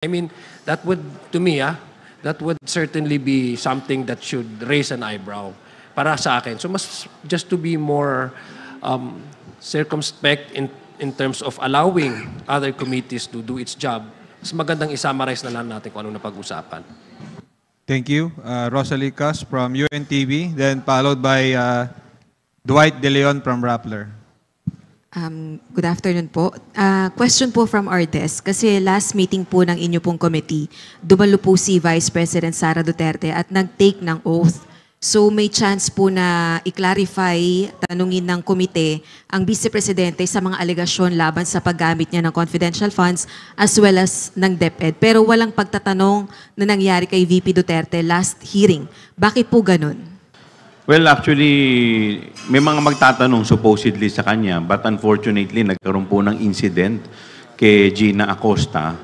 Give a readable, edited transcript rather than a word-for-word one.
I mean, that would, to me, that would certainly be something that should raise an eyebrow para sa akin. So just to be more circumspect in terms of allowing other committees to do its job, mas magandang i-summarize na lang natin kung anong napag-usapan. Thank you. Rosalie Cas from UNTV, then followed by Dwight De Leon from Rappler. Good afternoon po. Question po from our desk. Kasi last meeting po ng inyo pong committee, dumalo po si Vice President Sara Duterte at nag-take ng oath. So may chance po na i-clarify, tanungin ng komite ang Vice Presidente sa mga alegasyon laban sa paggamit niya ng confidential funds as well as ng DepEd. Pero walang pagtatanong na nangyari kay VP Duterte last hearing. Bakit po ganun? Well, actually, may mga magtatanong supposedly sa kanya, but unfortunately, nagkaroon po ng incident kay Gina Acosta.